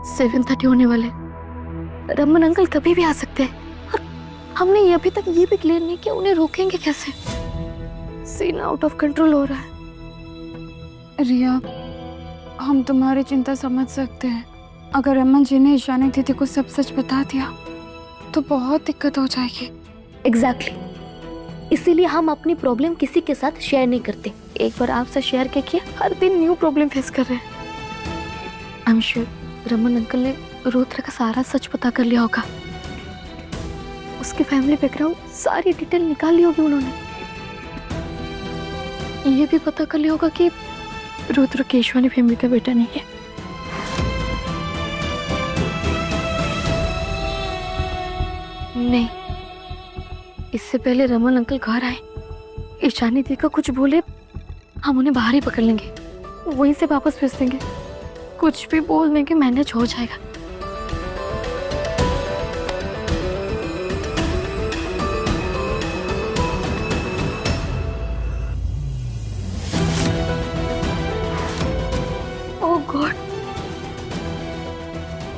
7:30 होने वाले। रमन अंकल कभी भी आ सकते हैं और हमने ये अभी तक ये भी क्लियर नहीं किया उन्हें रोकेंगे कैसे। सीन आउट ऑफ कंट्रोल हो रहा है। रिया, हम तुम्हारी चिंता समझ सकते हैं। अगर रमन जी ने ईशानी दीदी को सब सच बता दिया तो बहुत दिक्कत हो जाएगी। एग्जैक्टली इसीलिए हम अपनी प्रॉब्लम किसी के साथ शेयर नहीं करते। एक बार आपसे शेयर किया, हर दिन न्यू प्रॉब्लम फेस कर रहे हैं। I am sure Raman uncle ने रुद्र का सारा सच पता कर लिया होगा। उसकी फैमिली बैकग्राउंड सारी डिटेल निकाल ली होगी उन्होंने। ये भी पता कर लिया होगा कि रुद्र केशवानी फैमिली का बेटा नहीं है। नहीं, इससे पहले रमन अंकल घर आए, ईशानी दी को कुछ बोले, हम उन्हें बाहर ही पकड़ लेंगे, वहीं से वापस भेज देंगे। कुछ भी बोल देंगे, मैनेज हो जाएगा। ओह गॉड,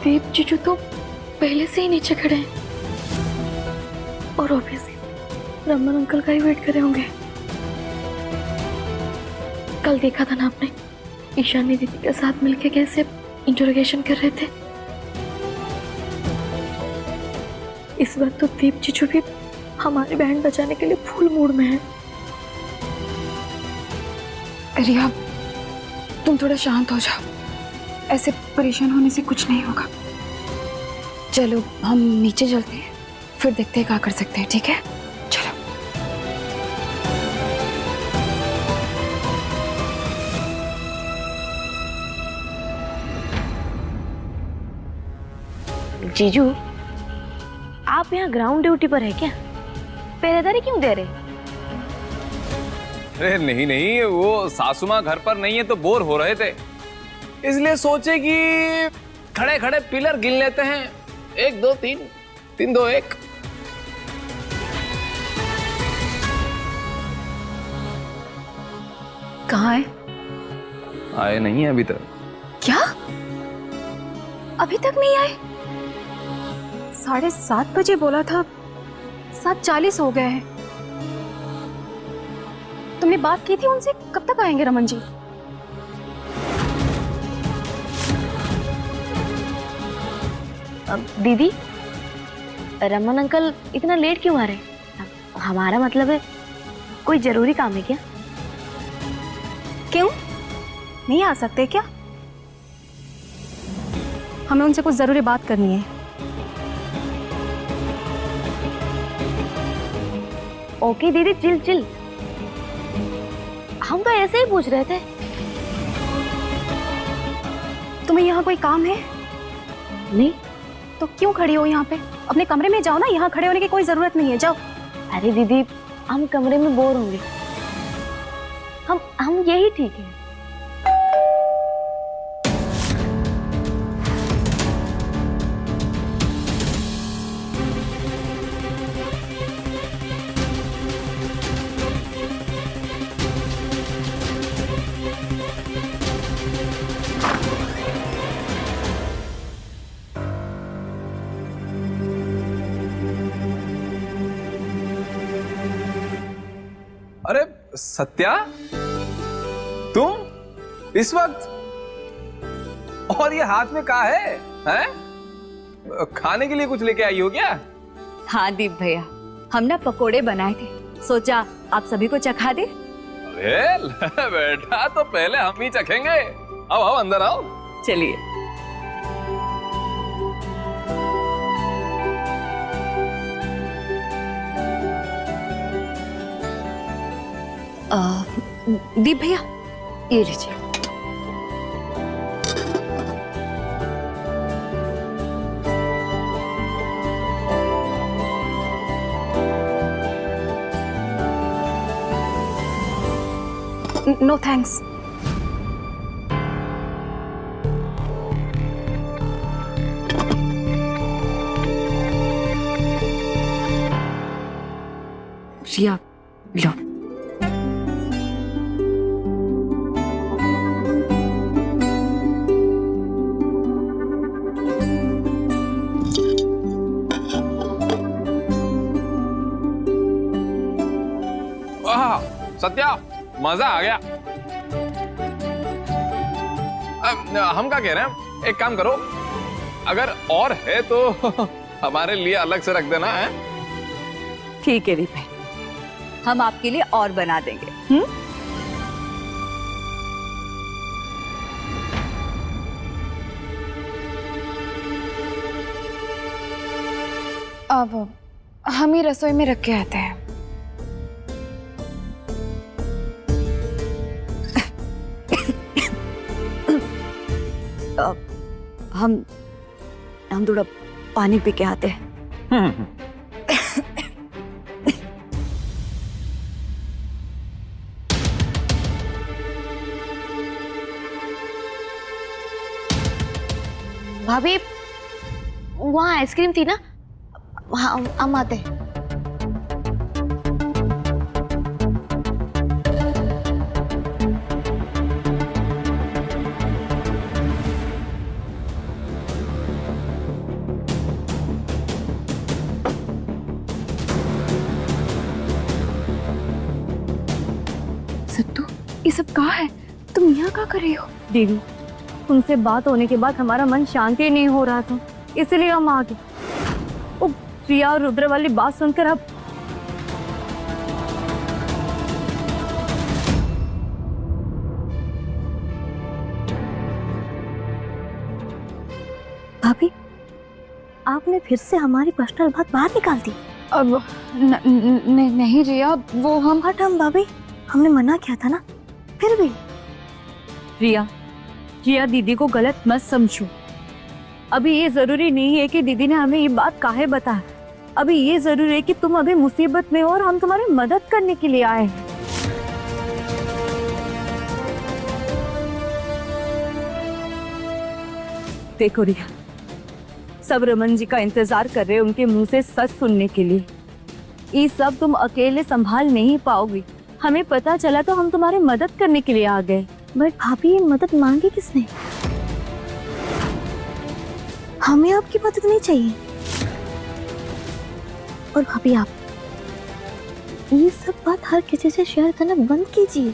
दीप जीजू तो पहले से ही नीचे खड़े हैं और ऑब्वियसली रमन अंकल का ही वेट कर रहे होंगे। कल देखा था ना आपने, ईशानी दीदी के साथ मिलके कैसे इंटरोगेशन कर रहे थे। इस वक्त तो दीप जीजू भी हमारी बहन बचाने के लिए फुल मूड में है। रिया, तुम थोड़ा शांत हो जाओ। ऐसे परेशान होने से कुछ नहीं होगा। चलो हम नीचे चलते हैं, फिर देखते हैं क्या कर सकते हैं। ठीक है, चलो। जीजू, आप यहाँ ग्राउंड ड्यूटी पर है क्या? पहरेदारी क्यों दे रहे? अरे नहीं नहीं, वो सासू माँ घर पर नहीं है तो बोर हो रहे थे, इसलिए सोचे कि खड़े खड़े पिलर गिन लेते हैं। 1 2 3, 3 2 1। कहाँ है? आए नहीं है अभी तक। क्या? अभी तक नहीं आए? 7:30 बजे बोला था, 7:40 हो गए हैं। तुमने बात की थी उनसे, कब तक आएंगे रमन जी? दीदी, रमन अंकल इतना लेट क्यों आ रहे? हमारा मतलब है कोई जरूरी काम है क्या? क्यों नहीं आ सकते क्या? हमें उनसे कुछ जरूरी बात करनी है। ओके दीदी, चिल चिल। हम तो ऐसे ही पूछ रहे थे। तुम्हें यहाँ कोई काम है? नहीं तो क्यों खड़ी हो यहाँ पे? अपने कमरे में जाओ ना, यहाँ खड़े होने की कोई जरूरत नहीं है, जाओ। अरे दीदी, हम कमरे में बोर होंगे। हम यही ठीक है। अरे सत्या, तुम इस वक्त? और ये हाथ में क्या है? हैं? खाने के लिए कुछ लेके आई हो क्या? हाँ दीप भैया, हम ना पकोड़े बनाए थे, सोचा आप सभी को चखा दे। अरे बेटा, तो पहले हम ही चखेंगे। आओ आओ, अंदर आओ। चलिए। दीप भैया, ये लीजिए। No thanks. रिया, लो। सत्या मजा आ गया। हम क्या कह रहे हैं, एक काम करो, अगर और है तो हमारे लिए अलग से रख देना है। ठीक है दीप भाई, हम आपके लिए और बना देंगे। अब हम ही रसोई में रख के आते हैं। हम थोड़ा पानी पी के आते हैं। भाभी वहाँ आइसक्रीम थी ना, हाँ हम आते हैं। सत्तू, ये सब कहाँ है? तुम यहाँ क्या कर रही हो? दीदी, तुमसे बात होने के बाद हमारा मन शांति नहीं हो रहा था, इसलिए हम आ गए। वो प्रिया और रुद्र वाली बात सुनकर अब भाभी, आपने फिर से हमारी पर्सनल बात बाहर निकाल दी। अब नहीं रिया, वो हम भाभी, हमने मना किया था ना, फिर भी। प्रिया दीदी को गलत मत समझो। अभी ये जरूरी नहीं है कि दीदी ने हमें ये बात काहे बताया। अभी ये जरूरी है कि तुम अभी मुसीबत में हो और हम तुम्हारी मदद करने के लिए आए हैं। देखो रिया, सब रमन जी का इंतजार कर रहे हैं उनके मुंह से सच सुनने के लिए। ये सब तुम अकेले संभाल नहीं पाओगी। हमें पता चला तो हम तुम्हारी मदद करने के लिए आ गए। बट भाभी, ये मदद मांगी किसने? हमें आपकी मदद नहीं चाहिए। और भाभी, आप ये सब बात हर किसी से शेयर करना बंद कीजिए।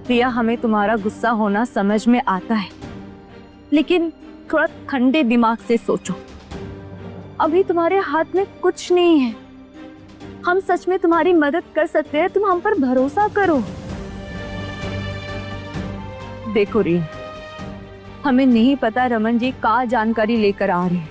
प्रिया, हमें तुम्हारा गुस्सा होना समझ में आता है, लेकिन थोड़ा ठंडे दिमाग से सोचो। अभी तुम्हारे हाथ में कुछ नहीं है। हम सच में तुम्हारी मदद कर सकते हैं, तुम हम पर भरोसा करो। देखो रिया, हमें नहीं पता रमन जी क्या जानकारी लेकर आ रहे हैं,